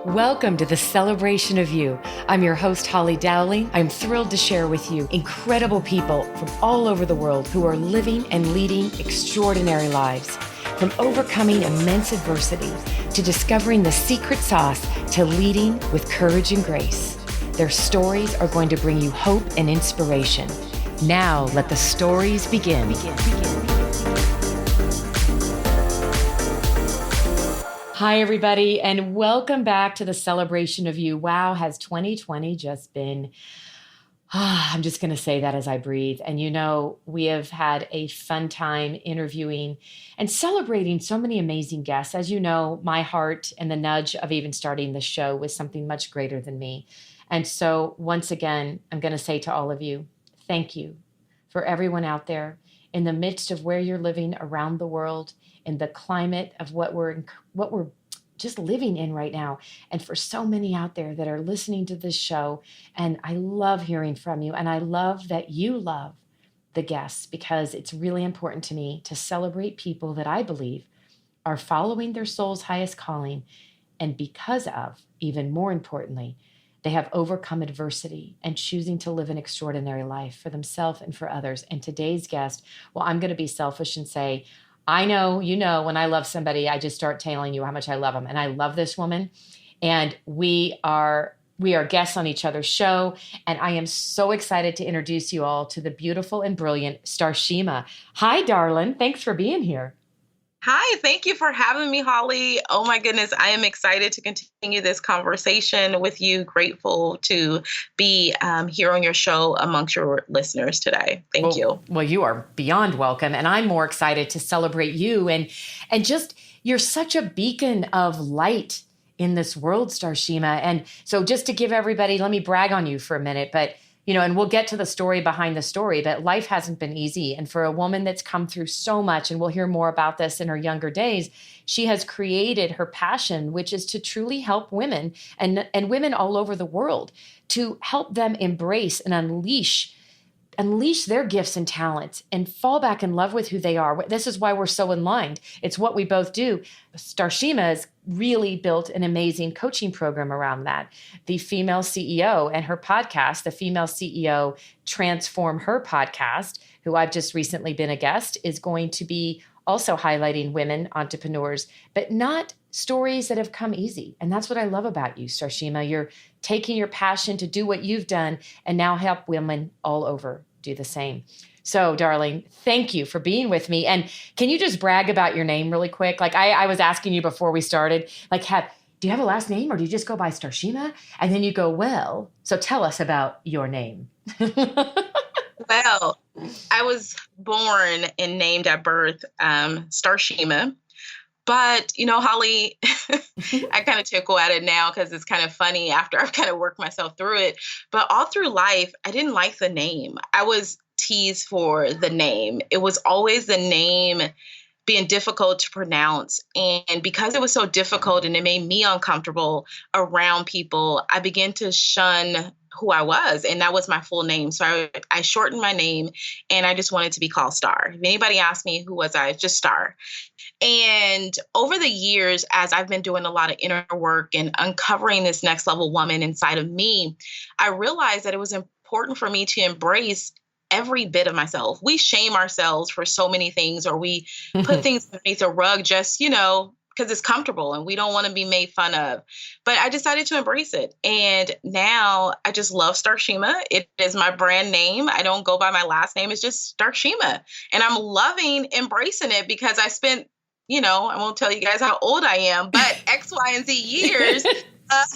Welcome to the Celebration of You. I'm your host, Holly Dowling. I'm thrilled to share with you incredible people from all over the world who are living and leading extraordinary lives. From overcoming immense adversity to discovering the secret sauce to leading with courage and grace. Their stories are going to bring you hope and inspiration. Now let the stories begin. Hi, everybody, and welcome back to the Celebration of You. Wow, has 2020 just been, I'm just going to say that as I breathe. And you know, we have had a fun time interviewing and celebrating so many amazing guests. As you know, my heart and the nudge of even starting the show was something much greater than me. And so once again, I'm going to say to all of you, thank you for everyone out there in the midst of where you're living around the world, in the climate of what we're just living in right now. And for so many out there that are listening to this show, and I love hearing from you. And I love that you love the guests, because it's really important to me to celebrate people that I believe are following their soul's highest calling. And because of, even more importantly, they have overcome adversity and choosing to live an extraordinary life for themselves and for others. And today's guest, well, I'm going to be selfish and say, I know, you know, when I love somebody, I just start telling you how much I love them. And I love this woman. And we are guests on each other's show. And I am so excited to introduce you all to the beautiful and brilliant Starshema. Hi, darling. Thanks for being here. Hi, thank you for having me, Holly. Oh my goodness, I am excited to continue this conversation with you. Grateful to be here on your show amongst your listeners today. Thank you. Well, you are beyond welcome. And I'm more excited to celebrate you. And just, you're such a beacon of light in this world, Starshema. And so just to give everybody, let me brag on you for a minute, but you know, and we'll get to the story behind the story, but life hasn't been easy. And for a woman that's come through so much, and we'll hear more about this in her younger days, she has created her passion, which is to truly help women and women all over the world, to help them embrace and unleash their gifts and talents and fall back in love with who they are. This is why we're so aligned. It's what we both do. Starshema has really built an amazing coaching program around that. The Female CEO and her podcast, the Female CEO Transform Her podcast, who I've just recently been a guest, is going to be also highlighting women entrepreneurs, but not stories that have come easy. And that's what I love about you, Starshema. You're taking your passion to do what you've done and now help women all over do the same. So, darling, thank you for being with me. And can you just brag about your name really quick? Like I was asking you before we started, like, do you have a last name or do you just go by Starshema? And then you go, well, so tell us about your name. Well, I was born and named at birth Starshema. But, you know, Holly, I kind of tickle at it now because it's kind of funny after I've kind of worked myself through it. But all through life, I didn't like the name. I was teased for the name. It was always the name being difficult to pronounce. And because it was so difficult and it made me uncomfortable around people, I began to shun who I was. And that was my full name. So I shortened my name and I just wanted to be called Star. If anybody asked me who was I, it's just Star. And over the years, as I've been doing a lot of inner work and uncovering this next level woman inside of me, I realized that it was important for me to embrace every bit of myself. We shame ourselves for so many things, or we put things underneath a rug just, you know, because it's comfortable and we don't want to be made fun of. But I decided to embrace it. And now I just love Starshema. It is my brand name. I don't go by my last name. It's just Starshema. And I'm loving embracing it because I spent, you know, I won't tell you guys how old I am, but X, Y, and Z years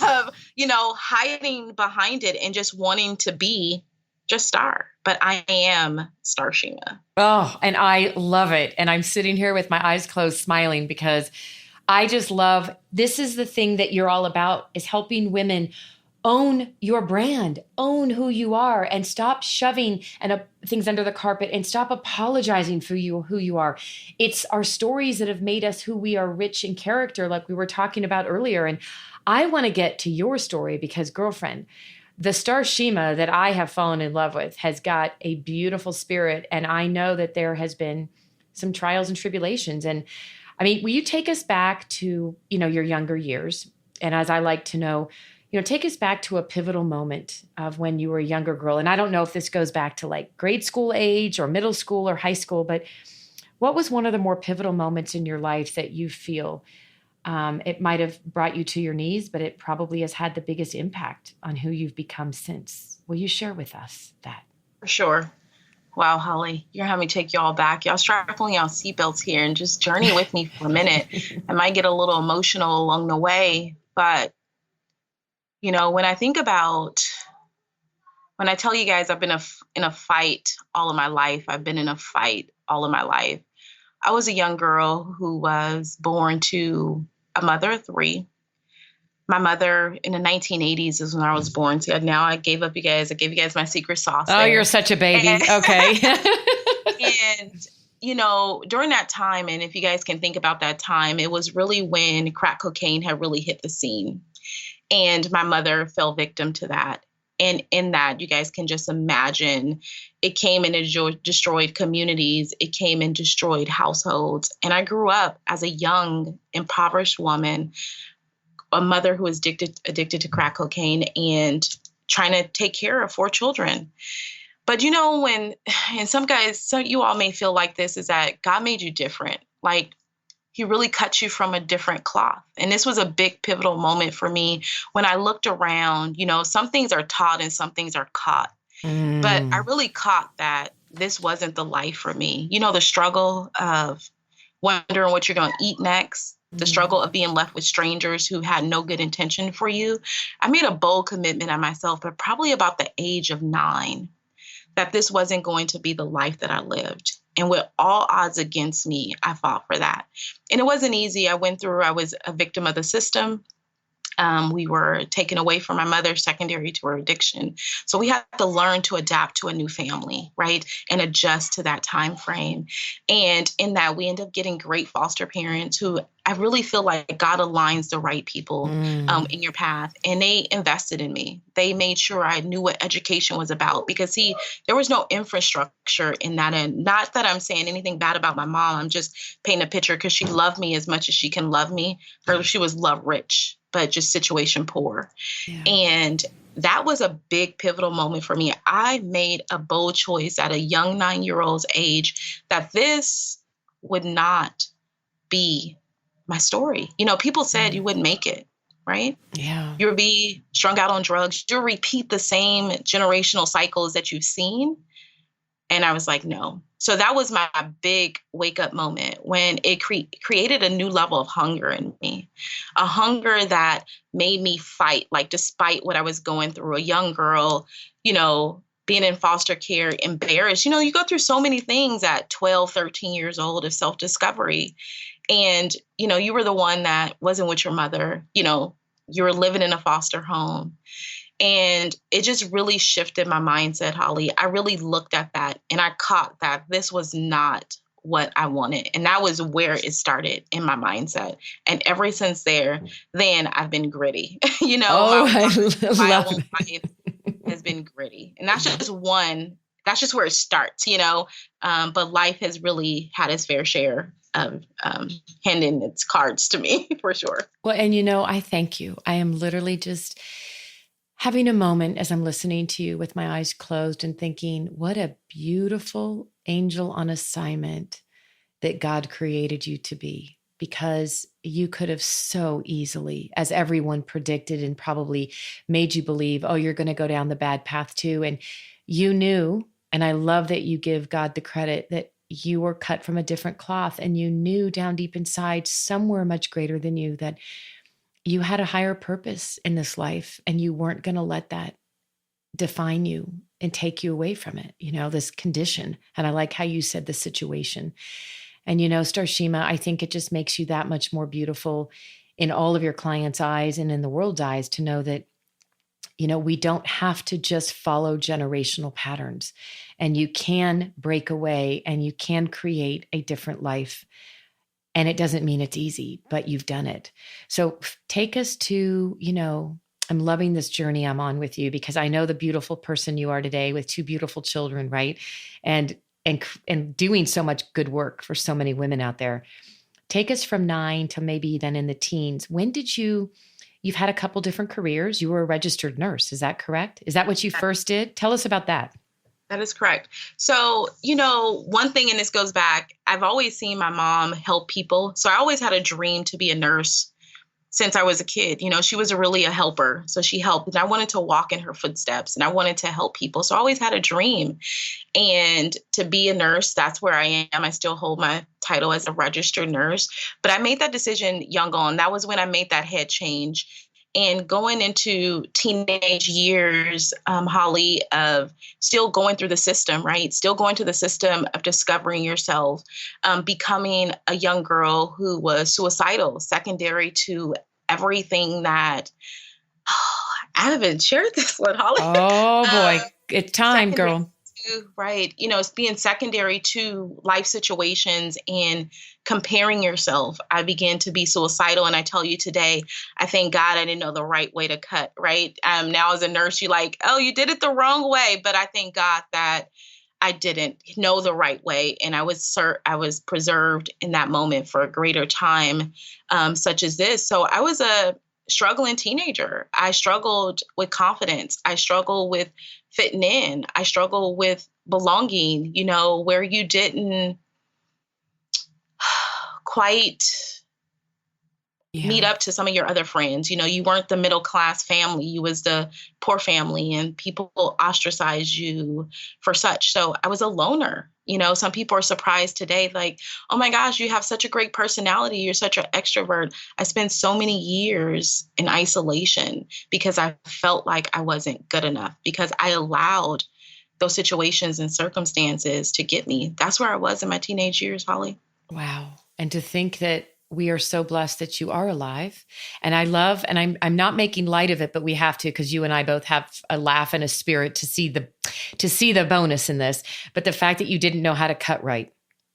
of, you know, hiding behind it and just wanting to be just Star. But I am Starshema. Oh, and I love it. And I'm sitting here with my eyes closed smiling because I just love, this is the thing that you're all about, is helping women own your brand, own who you are, and stop shoving things under the carpet and stop apologizing for who you are. It's our stories that have made us who we are, rich in character, like we were talking about earlier. And I want to get to your story because, girlfriend, the Starshema that I have fallen in love with has got a beautiful spirit. And I know that there has been some trials and tribulations. And I mean, will you take us back to, you know, your younger years? And as I like to know, take us back to a pivotal moment of when you were a younger girl. And I don't know if this goes back to like grade school age or middle school or high school, but what was one of the more pivotal moments in your life that you feel it might have brought you to your knees, but it probably has had the biggest impact on who you've become since? Will you share with us that? For sure. Wow, Holly, you're having me take y'all back. Y'all strap on y'all seatbelts here and just journey with me for a minute. I might get a little emotional along the way, but when I think about, when I tell you guys I've been in a fight all of my life, I've been in a fight all of my life. I was a young girl who was born to a mother of three. My mother in the 1980s is when I was born. So now I gave up you guys. I gave you guys my secret sauce Oh, there. you're such a baby. Okay. And, during that time, and if you guys can think about that time, it was really when crack cocaine had really hit the scene. And my mother fell victim to that. And in that, you guys can just imagine it came and it destroyed communities. It came and destroyed households. And I grew up as a young, impoverished woman, a mother who was addicted to crack cocaine and trying to take care of 4 children. But and some you all may feel like this, is that God made you different. Like he really cut you from a different cloth. And this was a big pivotal moment for me when I looked around. Some things are taught and some things are caught. But I really caught that this wasn't the life for me. The struggle of wondering what you're going to eat next, the struggle of being left with strangers who had no good intention for you. I made a bold commitment on myself, but probably about the age of 9, that this wasn't going to be the life that I lived. And with all odds against me, I fought for that. And it wasn't easy. I was a victim of the system. We were taken away from my mother secondary to her addiction. So we had to learn to adapt to a new family, right? And adjust to that time frame. And in that, we end up getting great foster parents who I really feel like God aligns the right people in your path. And they invested in me. They made sure I knew what education was about, because there was no infrastructure in that. And not that I'm saying anything bad about my mom. I'm just painting a picture because she loved me as much as she can love me. She was love rich, but just situation poor. Yeah. And that was a big pivotal moment for me. I made a bold choice at a young 9-year-old's age that this would not be my story. People said you wouldn't make it, right? Yeah. You would be strung out on drugs. You'll repeat the same generational cycles that you've seen. And I was like, no. So that was my big wake up moment when it created a new level of hunger in me, a hunger that made me fight, like despite what I was going through, a young girl, being in foster care, embarrassed. You go through so many things at 12, 13 years old of self-discovery. And, you were the one that wasn't with your mother, you were living in a foster home. And it just really shifted my mindset, Holly. I really looked at that and I caught that this was not what I wanted. And that was where it started in my mindset. And ever since then I've been gritty. My life has been gritty. And that's just where it starts, but life has really had its fair share of handing its cards to me for sure. Well, and I thank you. I am literally just having a moment as I'm listening to you with my eyes closed and thinking, what a beautiful angel on assignment that God created you to be, because you could have so easily, as everyone predicted and probably made you believe, oh, you're going to go down the bad path too. And you knew, and I love that you give God the credit that you were cut from a different cloth, and you knew down deep inside, somewhere much greater than you, that you had a higher purpose in this life, and you weren't going to let that define you and take you away from it, this condition. And I like how you said the situation. And, Starshema, I think it just makes you that much more beautiful in all of your clients' eyes and in the world's eyes to know that, we don't have to just follow generational patterns, and you can break away and you can create a different life. And it doesn't mean it's easy, but you've done it. So take us to, I'm loving this journey I'm on with you, because I know the beautiful person you are today with 2 beautiful children, right? And doing so much good work for so many women out there. Take us from 9 to maybe then in the teens. When did you you've had a couple different careers. You were a registered nurse. Is that correct? Is that what you first did? Tell us about that. That is correct. So, one thing, and this goes back, I've always seen my mom help people. So I always had a dream to be a nurse since I was a kid. She was really a helper. So she helped, and I wanted to walk in her footsteps and I wanted to help people. So I always had a dream. And to be a nurse, that's where I am. I still hold my title as a registered nurse, but I made that decision young on. That was when I made that head change. And going into teenage years, Holly, of still going through the system, right? Still going through the system of discovering yourself, becoming a young girl who was suicidal, secondary to everything that I haven't shared this one, Holly. Oh boy, it's time, Secondary girl. right. It's being secondary to life situations and comparing yourself. I began to be suicidal. And I tell you today, I thank God I didn't know the right way to cut, right? Now as a nurse, you're like, oh, you did it the wrong way. But I thank God that I didn't know the right way. And I was preserved in that moment for a greater time, such as this. So I was a struggling teenager. I struggled with confidence. I struggled with fitting in. I struggled with belonging, where you didn't quite meet Yeah. up to some of your other friends. You weren't the middle class family. You was the poor family, and people ostracized you for such. So I was a loner. Some people are surprised today, like, oh my gosh, you have such a great personality. You're such an extrovert. I spent so many years in isolation because I felt like I wasn't good enough, because I allowed those situations and circumstances to get me. That's where I was in my teenage years, Holly. Wow. And to think that we are so blessed that you are alive. And I love, and I'm not making light of it, but we have to, because you and I both have a laugh and a spirit to see the bonus in this. But the fact that you didn't know how to cut right.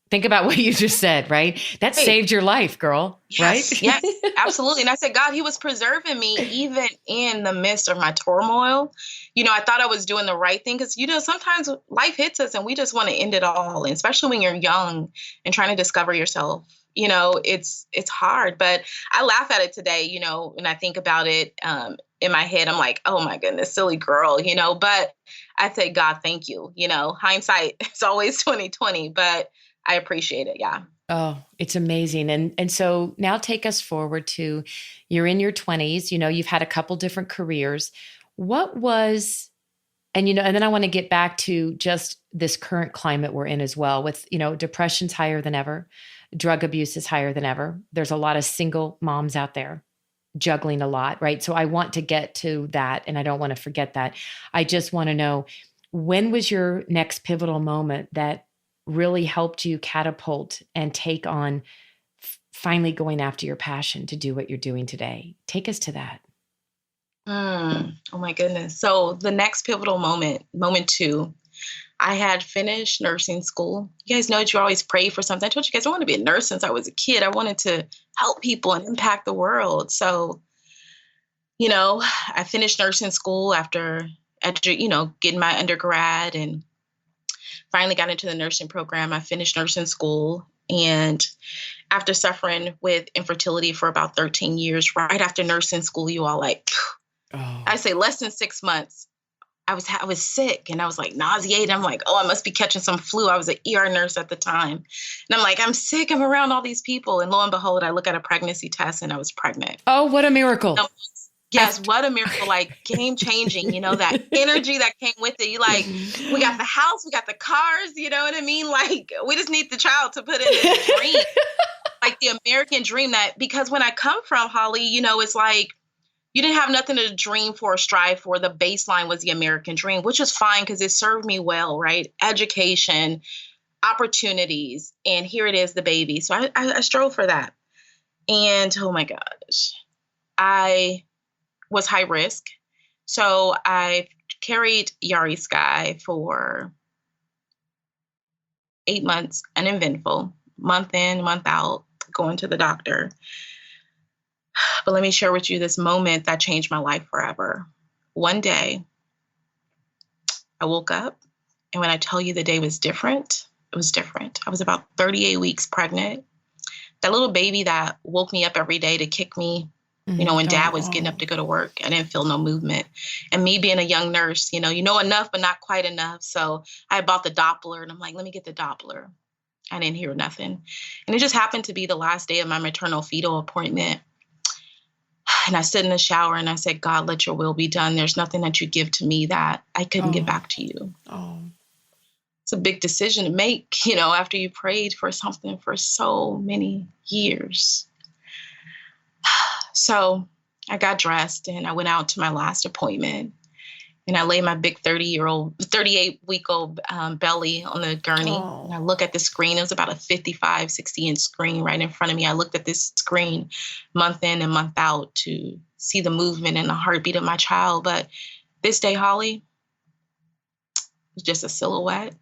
Think about what you just said, right? That Hey, saved your life, girl. yes, Right? yes, absolutely. And I said, God, He was preserving me even in the midst of my turmoil. I thought I was doing the right thing because, sometimes life hits us and we just want to end it all. And especially when you're young and trying to discover yourself, it's hard. But I laugh at it today, when I think about it in my head. I'm like, oh my goodness, silly girl, but I say, God, thank you. Hindsight is always 2020, but I appreciate it. Yeah. Oh, it's amazing. And so now take us forward to, you're in your 20s, you've had a couple different careers. What was, and then I want to get back to just this current climate we're in as well with, depression's higher than ever. Drug abuse is higher than ever. There's a lot of single moms out there juggling a lot, right? So I want to get to that, and I don't want to forget that. I just want to know, when was your next pivotal moment that really helped you catapult and take on finally going after your passion to do what you're doing today? Take us to that. Oh my goodness. So the next pivotal moment two, I had finished nursing school. You guys know that you always pray for something. I told you guys I wanted to be a nurse since I was a kid. I wanted to help people and impact the world. So, I finished nursing school after getting my undergrad, and finally got into the nursing program. I finished nursing school, and after suffering with infertility for about 13 years, right after nursing school, you all I say less than 6 months, I was sick and I was like nauseated. I'm like, oh, I must be catching some flu. I was an ER nurse at the time. And I'm like, I'm sick. I'm around all these people. And lo and behold, I look at a pregnancy test and I was pregnant. Oh, what a miracle. Yes, what a miracle, like game changing, that energy that came with it. You like, we got the house, we got the cars, you know what I mean? Like, we just need the child to put in this dream, like the American dream, that because when I come from, Holly, it's like, you didn't have nothing to dream for or strive for. The baseline was the American dream, which is fine because it served me well, right? Education, opportunities, and here it is, the baby. So I strove for that. And oh my gosh, I was high risk. So I carried Yari Sky for 8 months, uneventful, month in, month out, going to the doctor. But let me share with you this moment that changed my life forever. One day, I woke up, and when I tell you the day was different, it was different. I was about 38 weeks pregnant. That little baby that woke me up every day to kick me When dad was getting up Oh, to go to work, I didn't feel no movement. And me being a young nurse, you know enough, but not quite enough. So I bought the Doppler and I'm like, let me get the Doppler. I didn't hear nothing. And it just happened to be the last day of my maternal fetal appointment. And I stood in the shower and I said, God, let your will be done. There's nothing that you give to me that I couldn't give oh, back to you. oh. It's a big decision to make, after you prayed for something for so many years. So I got dressed and I went out to my last appointment and I lay my big 38-week-old belly on the gurney. And I Oh, look at the screen. It was about a 55, 60-inch screen right in front of me. I looked at this screen month in and month out to see the movement and the heartbeat of my child. But this day, Holly, was just a silhouette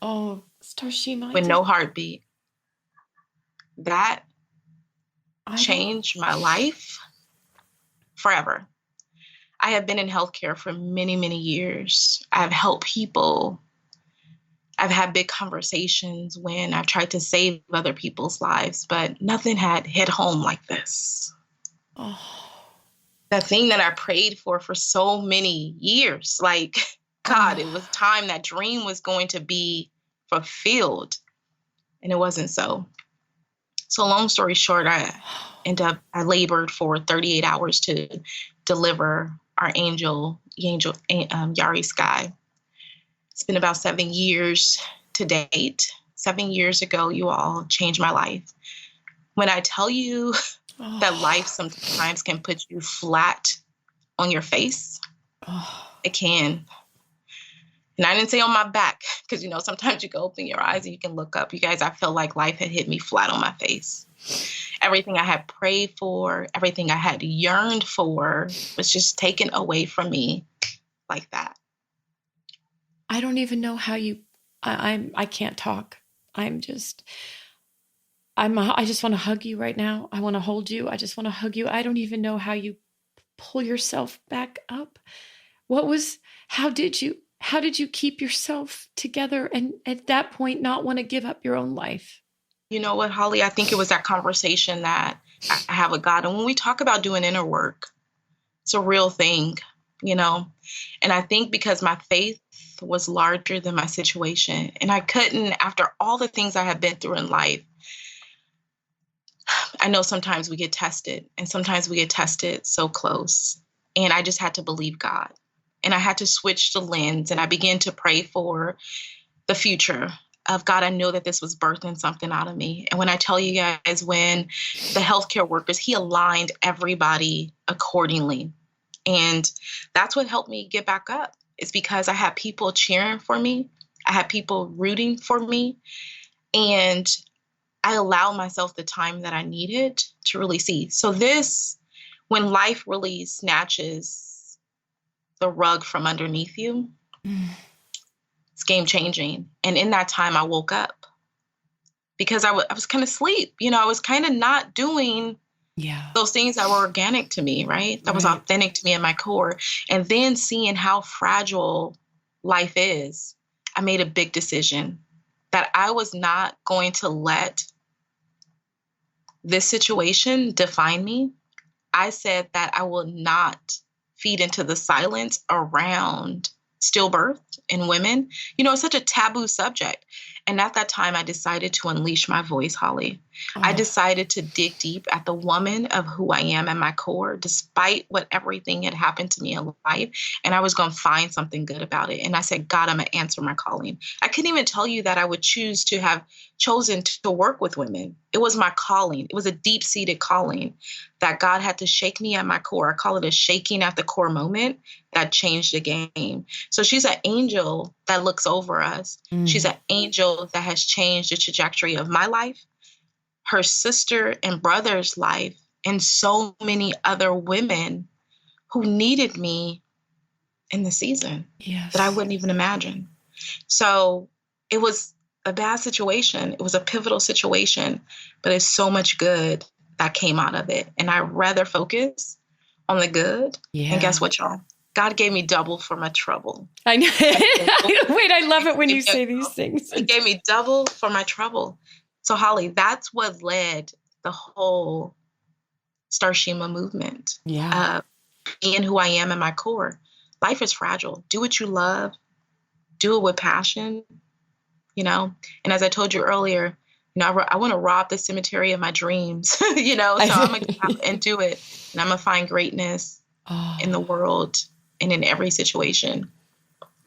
oh, Starshema, with no heartbeat. That I don't, changed my life forever. I have been in healthcare for many, many years. I've helped people. I've had big conversations when I've tried to save other people's lives, but nothing had hit home like this. oh, That thing that I prayed for so many years, like, God, it oh, was time that dream was going to be fulfilled, and it wasn't so. So long story short, I labored for 38 hours to deliver our angel, Yari Sky. It's been about 7 years to date. 7 years ago, you all changed my life. When I tell you that life oh, sometimes can put you flat on your face, oh. it can. And I didn't say on my back, because, sometimes you can open your eyes and you can look up. You guys, I felt like life had hit me flat on my face. Everything I had prayed for, everything I had yearned for was just taken away from me like that. I don't even know how you, I can't talk. I'm just, I just want to hug you right now. I want to hold you. I just want to hug you. I don't even know how you pull yourself back up. What was, how did you keep yourself together and at that point not want to give up your own life? You know what, Holly? I think it was that conversation that I have with God. And when we talk about doing inner work, it's a real thing, you know? And I think because my faith was larger than my situation, and I couldn't, after all the things I have been through in life, I know sometimes we get tested, and sometimes we get tested so close. And I just had to believe God. And I had to switch the lens, and I began to pray for the future of God. I knew that this was birthing something out of me. And when I tell you guys, when the healthcare workers, he aligned everybody accordingly. And that's what helped me get back up. It's because I had people cheering for me. I had people rooting for me. And I allowed myself the time that I needed to really see. So when life really snatches the rug from underneath you, Mm, it's game changing. And in that time, I woke up because I was kind of asleep. I was kind of not doing yeah, those things that were organic to me, right? That was right. authentic to me in my core. And then seeing how fragile life is, I made a big decision that I was not going to let this situation define me. I said that I will not feed into the silence around stillbirth in women. It's such a taboo subject. And at that time, I decided to unleash my voice, Holly. I Oh, decided to dig deep at the woman of who I am at my core, despite what everything had happened to me in life. And I was going to find something good about it. And I said, God, I'm going to answer my calling. I couldn't even tell you that I would choose to have chosen to work with women. It was my calling. It was a deep-seated calling that God had to shake me at my core. I call it a shaking at the core moment that changed the game. So she's an angel that looks over us. She's mm, an angel that has changed the trajectory of my life, her sister and brother's life, and so many other women who needed me in the season that I yes. wouldn't even imagine. So it was a bad situation. It was a pivotal situation, but it's so much good that came out of it. And I rather focus on the good. And guess Yeah. what, y'all? God gave me double for my trouble. I know. Double. Wait, I love it when you He say these things. gave me double for my trouble. So, Holly, that's what led the whole Starshema movement, Yeah. being who I am in my core. Life is fragile. Do what you love, do it with passion, you know? And as I told you earlier, I want to rob the cemetery of my dreams, so I'm going to go out and do it. And I'm going to find greatness in the Oh, world and in every situation.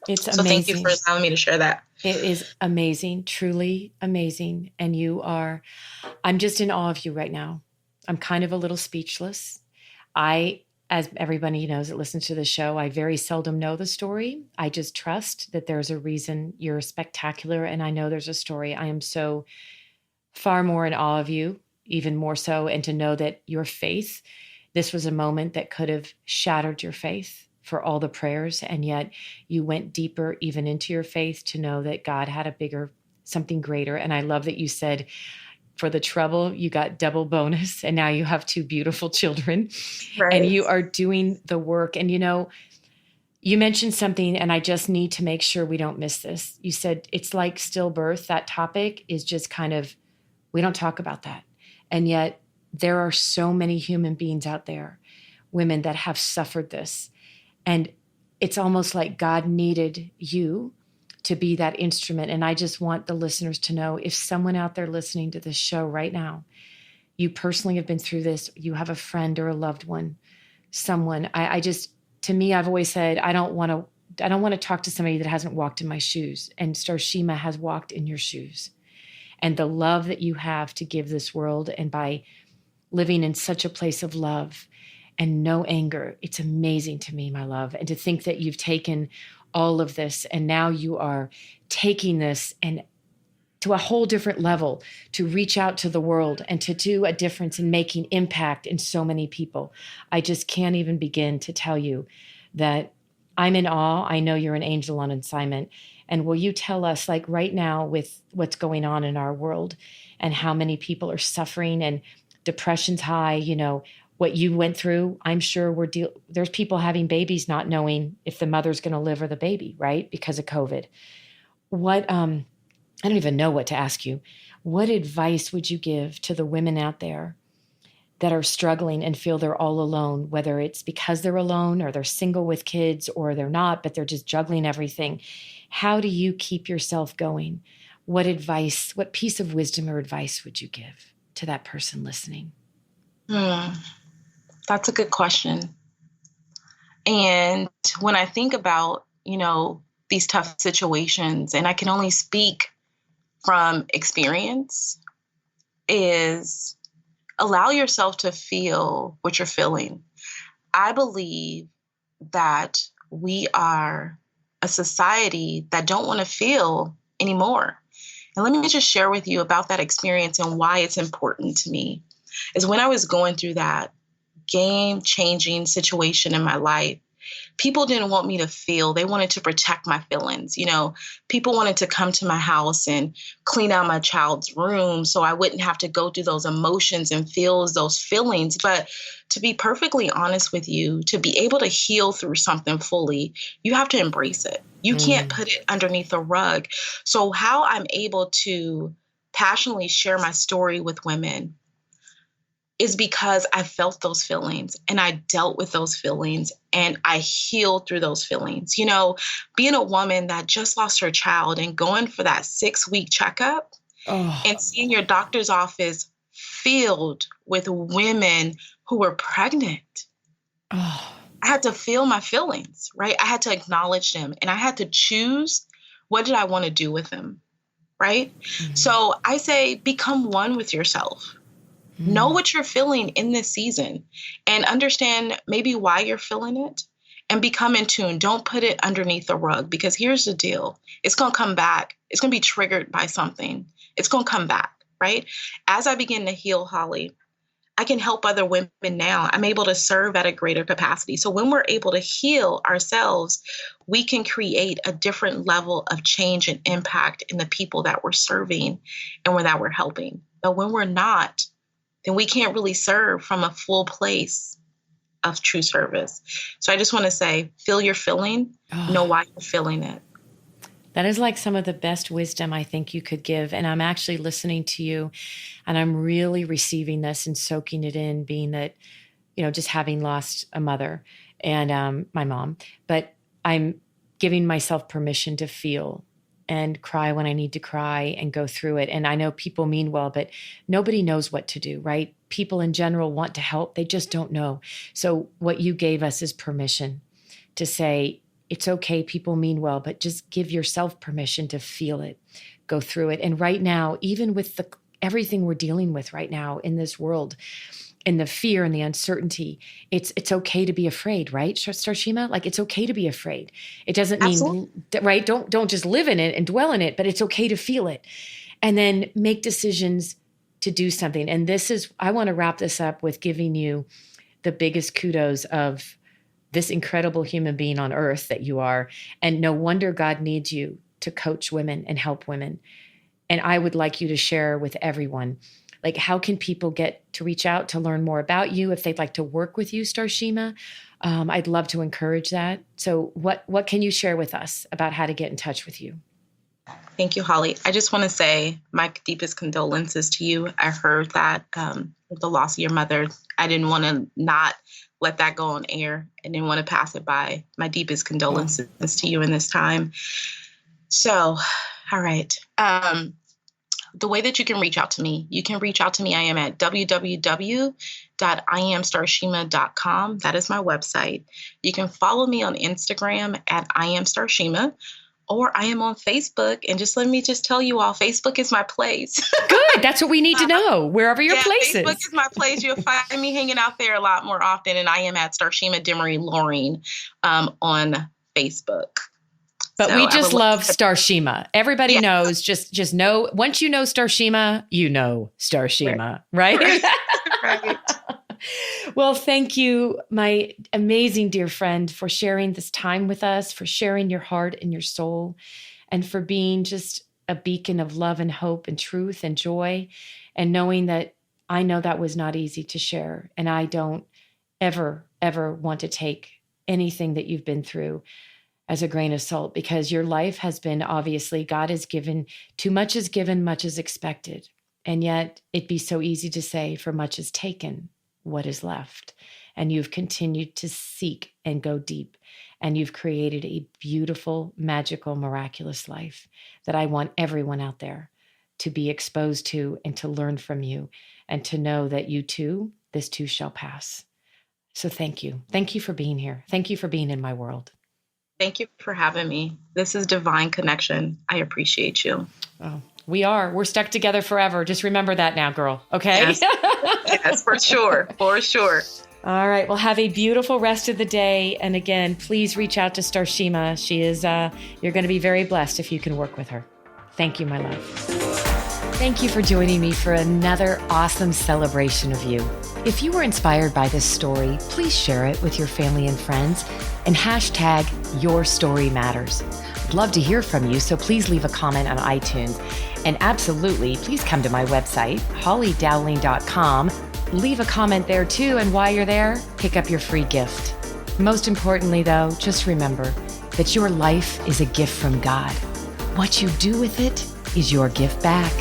it's So thank you for amazing. allowing me to share that. It is amazing, truly amazing. And I'm just in awe of you right now. I'm kind of a little speechless. As everybody knows that listens to the show, I very seldom know the story. I just trust that there's a reason you're spectacular. And I know there's a story. I am so far more in awe of you, even more so. And to know that your faith, this was a moment that could have shattered your faith for all the prayers. And yet you went deeper even into your faith to know that God had a bigger, something greater. And I love that you said, for the trouble, you got double bonus, and now you have two beautiful children, and Right. you are doing the work. And you mentioned something, and I just need to make sure we don't miss this. You said it's like stillbirth. That topic is just kind of, we don't talk about that. And yet there are so many human beings out there, women that have suffered this. And it's almost like God needed you to be that instrument. And I just want the listeners to know, if someone out there listening to this show right now, you personally have been through this, you have a friend or a loved one, someone, I just, to me, I've always said, I don't want to talk to somebody that hasn't walked in my shoes. And Starshema has walked in your shoes. And the love that you have to give this world, and by living in such a place of love and no anger, it's amazing to me, my love. And to think that you've taken all of this and now you are taking this and to a whole different level, to reach out to the world and to do a difference and making impact in so many people. I just can't even begin to tell you that I'm in awe. I know you're an angel on assignment. And will you tell us, like right now with what's going on in our world and how many people are suffering and depression's high, what you went through? I'm sure there's people having babies not knowing if the mother's going to live or the baby, right? Because of COVID. I don't even know what to ask you. What advice would you give to the women out there that are struggling and feel they're all alone, whether it's because they're alone or they're single with kids or they're not, but they're just juggling everything? How do you keep yourself going? What advice, what piece of wisdom or advice would you give to that person listening? That's a good question. And when I think about, these tough situations, and I can only speak from experience, is allow yourself to feel what you're feeling. I believe that we are a society that don't want to feel anymore. And let me just share with you about that experience and why it's important to me. Is when I was going through that game-changing situation in my life, people didn't want me to feel. They wanted to protect my feelings. People wanted to come to my house and clean out my child's room so I wouldn't have to go through those emotions and feel those feelings. But to be perfectly honest with you, to be able to heal through something fully, you have to embrace it. You can't put it underneath a rug. So how I'm able to passionately share my story with women is because I felt those feelings and I dealt with those feelings and I healed through those feelings. Being a woman that just lost her child and going for that 6-week checkup and seeing your doctor's office filled with women who were pregnant. I had to feel my feelings, right? I had to acknowledge them and I had to choose, what did I want to do with them, right? So I say, become one with yourself. Know what you're feeling in this season and understand maybe why you're feeling it and become in tune. Don't put it underneath the rug, because here's the deal. It's going to come back. It's going to be triggered by something. It's going to come back, right? As I begin to heal, Holly, I can help other women now. I'm able to serve at a greater capacity. So when we're able to heal ourselves, we can create a different level of change and impact in the people that we're serving and that we're helping. But when we're not, then we can't really serve from a full place of true service. So I just want to say, feel your feeling, know why you're feeling it. That is like some of the best wisdom I think you could give. And I'm actually listening to you and I'm really receiving this and soaking it in, being that, just having lost a mother and my mom, but I'm giving myself permission to feel and cry when I need to cry and go through it. And I know people mean well, but nobody knows what to do, right? People in general want to help. They just don't know. So what you gave us is permission to say, it's okay, people mean well, but just give yourself permission to feel it, go through it. And right now, even with everything we're dealing with right now in this world, and the fear and the uncertainty, it's okay to be afraid, right, Starshema? Like, it's okay to be afraid. It doesn't mean, right? Don't just live in it and dwell in it, but it's okay to feel it. And then make decisions to do something. And I want to wrap this up with giving you the biggest kudos of this incredible human being on earth that you are. And no wonder God needs you to coach women and help women. And I would like you to share with everyone, like, how can people get to reach out to learn more about you if they'd like to work with you, Starshema? I'd love to encourage that. So what can you share with us about how to get in touch with you? Thank you, Holly. I just want to say my deepest condolences to you. I heard that with the loss of your mother. I didn't want to not let that go on air. I didn't want to pass it by. My deepest condolences to you in this time. So, all right. The way that you can reach out to me, I am at www.iamstarshema.com. That is my website. You can follow me on Instagram at iamstarshema, or I am on Facebook. And let me tell you all, Facebook is my place. Good. That's what we need to know. Wherever your place is. Facebook is my place. You'll find me hanging out there a lot more often. And I am at Starshema Demery Loring on Facebook. But so we just love Starshema. Everybody knows, just know, once you know Starshema, you know Starshema, right? Right. Well, thank you, my amazing dear friend, for sharing this time with us, for sharing your heart and your soul, and for being just a beacon of love and hope and truth and joy, and knowing that I know that was not easy to share. And I don't ever, ever want to take anything that you've been through as a grain of salt, because your life has been, obviously, God has given, too much is given, much is expected. And yet it'd be so easy to say, for much is taken, what is left? And you've continued to seek and go deep. And you've created a beautiful, magical, miraculous life that I want everyone out there to be exposed to and to learn from you, and to know that you too, this too shall pass. So thank you. Thank you for being here. Thank you for being in my world. Thank you for having me. This is divine connection. I appreciate you. Oh, we're stuck together forever. Just remember that now, girl. Okay? Yes, yes, for sure. For sure. All right. Well, have a beautiful rest of the day. And again, please reach out to Starshema. She is, you're going to be very blessed if you can work with her. Thank you, my love. Thank you for joining me for another awesome celebration of you. If you were inspired by this story, please share it with your family and friends and hashtag #YourStoryMatters. I'd love to hear from you, so please leave a comment on iTunes. And absolutely, please come to my website, hollydowling.com. Leave a comment there too, and while you're there, pick up your free gift. Most importantly, though, just remember that your life is a gift from God. What you do with it is your gift back.